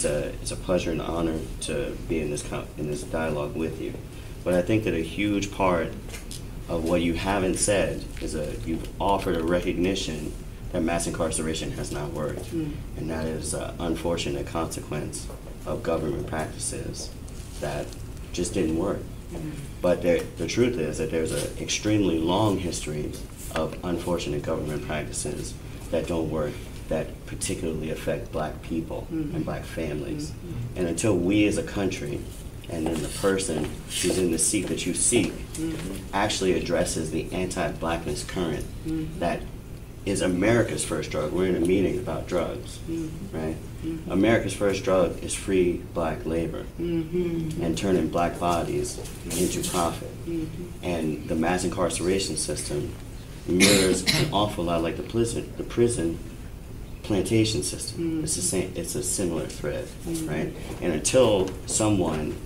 it's a pleasure and honor to be in this dialogue with you. But I think that a huge part of what you haven't said is you've offered a recognition that mass incarceration has not worked, and that is an unfortunate consequence of government practices that just didn't work. But the truth is that there's an extremely long history of unfortunate government practices that don't work, that particularly affect black people and black families. And until we as a country, and then the person who's in the seat that you seek, actually addresses the anti-blackness current that is America's first drug. We're in a meeting about drugs, right? America's first drug is free black labor and turning black bodies into profit. And the mass incarceration system mirrors an awful lot like the prison plantation system. It's the same. It's a similar thread, right? And until someone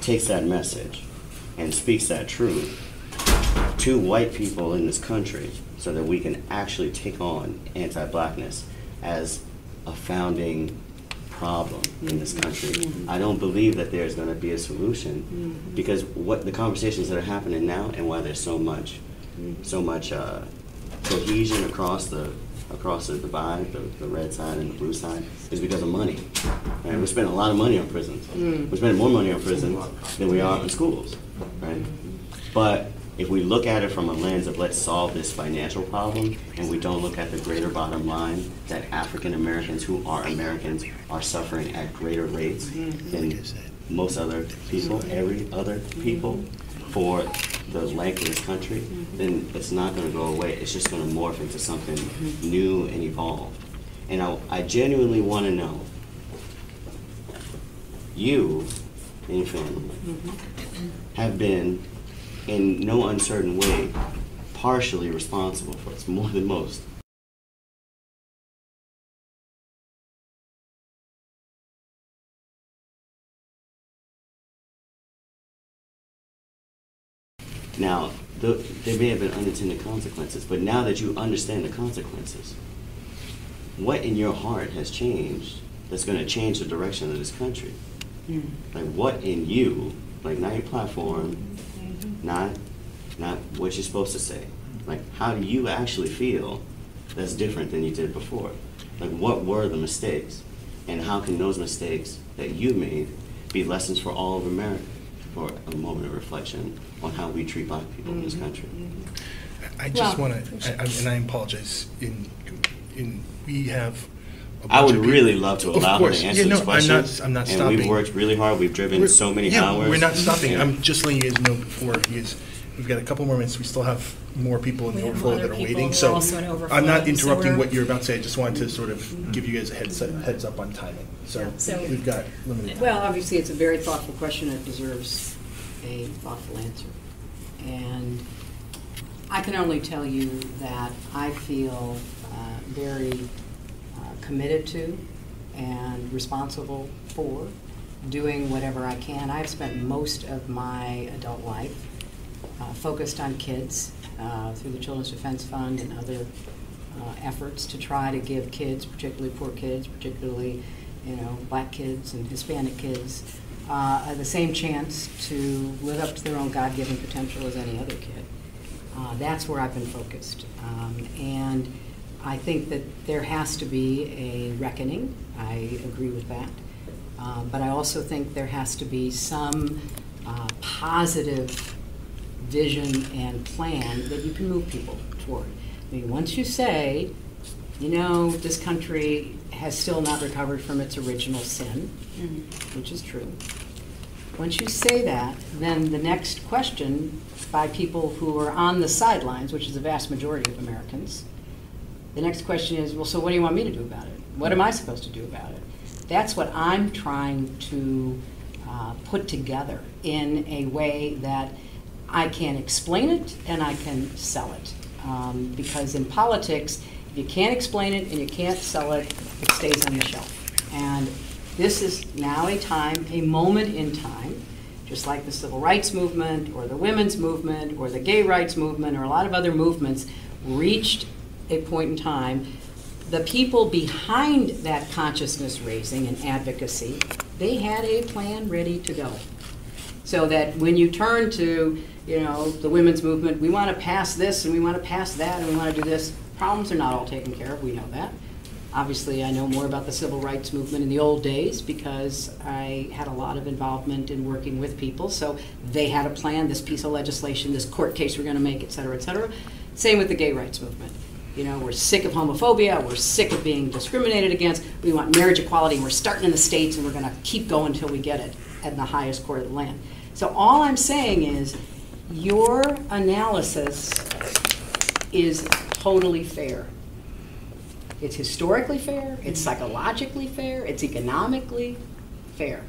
takes that message and speaks that truth to white people in this country, so that we can actually take on anti-blackness as a founding problem in this country, I don't believe that there's going to be a solution, because what the conversations that are happening now and why there's so much cohesion across the divide, the red side and the blue side, is because of money. Right? We're spending a lot of money on prisons. We're spending more money on prisons than we are on schools, right? But if we look at it from a lens of let's solve this financial problem, and we don't look at the greater bottom line that African Americans who are Americans are suffering at greater rates than most other people, every other people, for the length of this country, then it's not going to go away. It's just going to morph into something new and evolved. And I genuinely want to know, you and your family have been, in no uncertain way, partially responsible for it, more than most. Now, there may have been unintended consequences, but now that you understand the consequences, what in your heart has changed that's going to change the direction of this country? Like, what in you, like, not your platform, not what you're supposed to say. Like, how do you actually feel that's different than you did before? Like, what were the mistakes? And how can those mistakes that you made be lessons for all of America, for a moment of reflection on how we treat black people in this country? I just want to, and I apologize, we have I would really love to allow her to answer these questions. I'm not and stopping. We've worked really hard. We've driven so many hours. We're not stopping. I'm just letting you guys know before, because we've got a couple more minutes. We still have more people in the overflow that are waiting. So I'm not interrupting what you're about to say. I just wanted to sort of give you guys a heads up on timing. So we've got limited time. Well, obviously, it's a very thoughtful question. It deserves a thoughtful answer. And I can only tell you that I feel very committed to and responsible for doing whatever I can. I've spent most of my adult life focused on kids through the Children's Defense Fund and other efforts to try to give kids, particularly poor kids, particularly black kids and Hispanic kids, the same chance to live up to their own God-given potential as any other kid. That's where I've been focused. And I think that there has to be a reckoning. I agree with that. But I also think there has to be some positive vision and plan that you can move people toward. I mean, once you say, this country has still not recovered from its original sin, which is true. Once you say that, then the next question by people who are on the sidelines, which is the vast majority of Americans, the next question is, well, so what do you want me to do about it? What am I supposed to do about it? That's what I'm trying to put together in a way that I can explain it and I can sell it. Because in politics, if you can't explain it and you can't sell it, it stays on the shelf. And this is now a moment in time, just like the civil rights movement or the women's movement or the gay rights movement or a lot of other movements reached a point in time the people behind that consciousness raising and advocacy, they had a plan ready to go. So that when you turn to, you know, the women's movement, we want to pass this and we want to pass that and we want to do this, problems are not all taken care of, we know that. Obviously, I know more about the civil rights movement in the old days because I had a lot of involvement in working with people. So they had a plan, this piece of legislation, this court case we're going to make, et cetera, et cetera. Same with the gay rights movement. You know, we're sick of homophobia, we're sick of being discriminated against, we want marriage equality, and we're starting in the States and we're going to keep going until we get it at the highest court of the land. So all I'm saying is your analysis is totally fair. It's historically fair, it's psychologically fair, it's economically fair.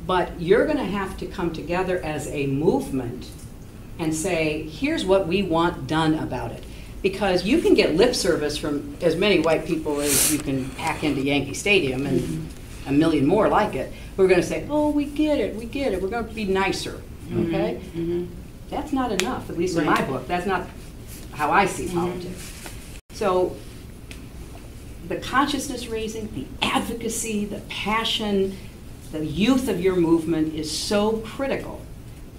But you're going to have to come together as a movement and say, here's what we want done about it. Because you can get lip service from as many white people as you can pack into Yankee Stadium and a million more like it. We're going to say, oh, we get it, we're going to be nicer, okay? That's not enough, at least in my book. That's not how I see politics. So the consciousness raising, the advocacy, the passion, the youth of your movement is so critical.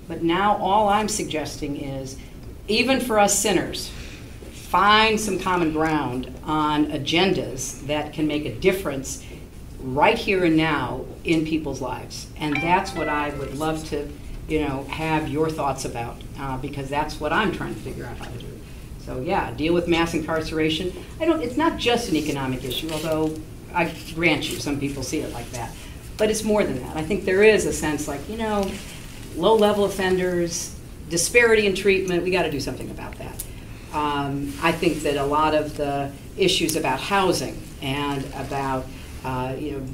But now all I'm suggesting is, even for us sinners, find some common ground on agendas that can make a difference right here and now in people's lives. And that's what I would love to, you know, have your thoughts about, because that's what I'm trying to figure out how to do. So yeah, deal with mass incarceration. It's not just an economic issue, although I grant you, some people see it like that. But it's more than that. I think there is a sense like, you know, low-level offenders, disparity in treatment, we got to do something about that. I think that a lot of the issues about housing and about you know,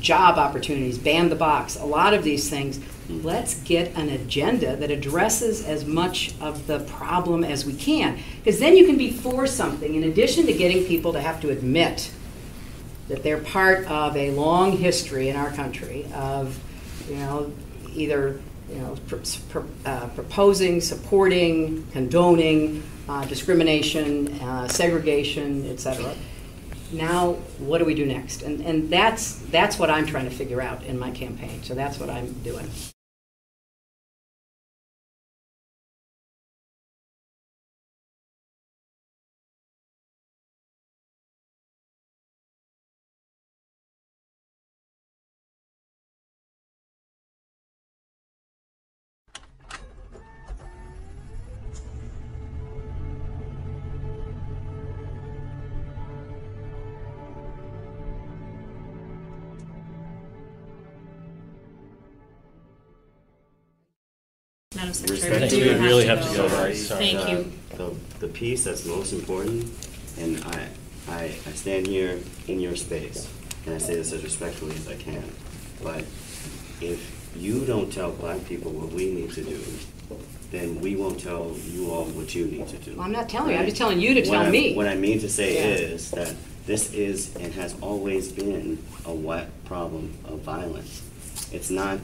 job opportunities, ban the box, a lot of these things, let's get an agenda that addresses as much of the problem as we can. Because then you can be for something, in addition to getting people to have to admit that they're part of a long history in our country of, you know, either, you know, proposing, supporting, condoning discrimination, segregation, et cetera. Now, what do we do next? And that's what I'm trying to figure out in my campaign. So that's what I'm doing. Madam Secretary, Respect we to do you. really have to go. Sorry. Thank you. The piece that's most important, and I stand here in your space, and I say this as respectfully as I can, but if you don't tell black people what we need to do, then we won't tell you all what you need to do. Well, I'm not telling you, I'm just telling you to tell me. What I mean to say is that this is and has always been a wet problem of violence. It's not,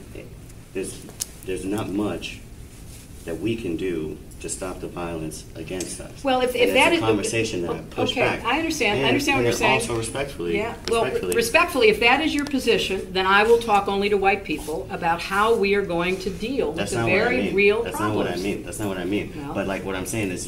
there's not much that we can do to stop the violence against us. Well, if and that it's is a conversation that I push okay, back. I understand. And, I understand what you're saying. Also respectfully. Yeah. Well, respectfully, if that is your position, then I will talk only to white people about how we are going to deal with the very real problems. That's not what I mean. That's not what I mean. No. But like what I'm saying is,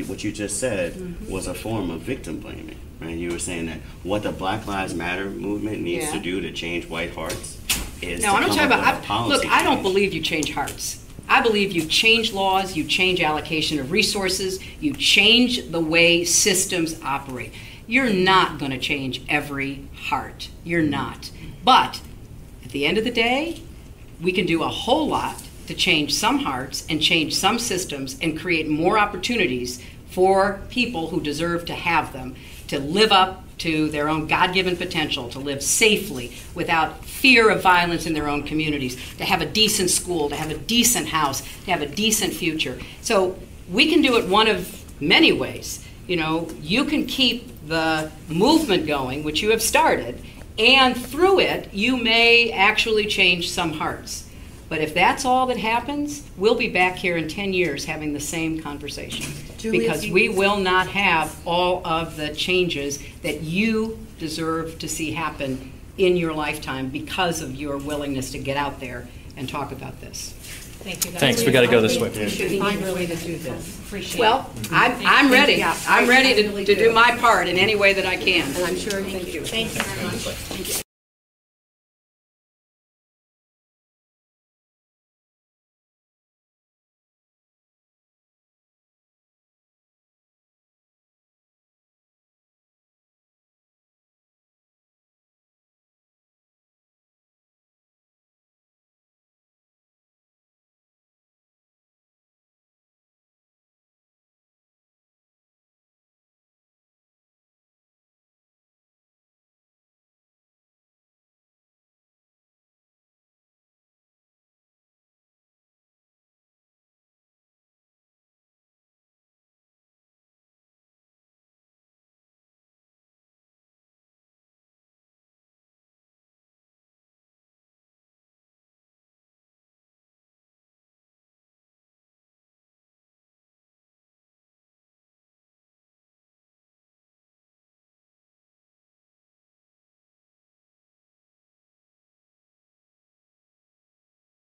what you just said was a form of victim blaming, right? You were saying that what the Black Lives Matter movement needs to do to change white hearts is no, I'm not talking about. Look, I don't change. believe you change hearts. I believe you change laws, you change allocation of resources, you change the way systems operate. You're not going to change every heart. You're not. But at the end of the day, we can do a whole lot to change some hearts and change some systems and create more opportunities for people who deserve to have them, to live up to their own God-given potential, to live safely without fear of violence in their own communities, to have a decent school, to have a decent house, to have a decent future. So we can do it one of many ways. You know, you can keep the movement going, which you have started, and through it, you may actually change some hearts. But if that's all that happens, we'll be back here in 10 years having the same conversation. Because we will not have all of the changes that you deserve to see happen in your lifetime because of your willingness to get out there and talk about this. Thank you. Thanks, we got to go this way. We should find a way to do this. Appreciate it. Well, I'm ready. Yeah, I'm I ready really to do do. my part in any way that I can. And I'm sure, thank you. Thank you very much.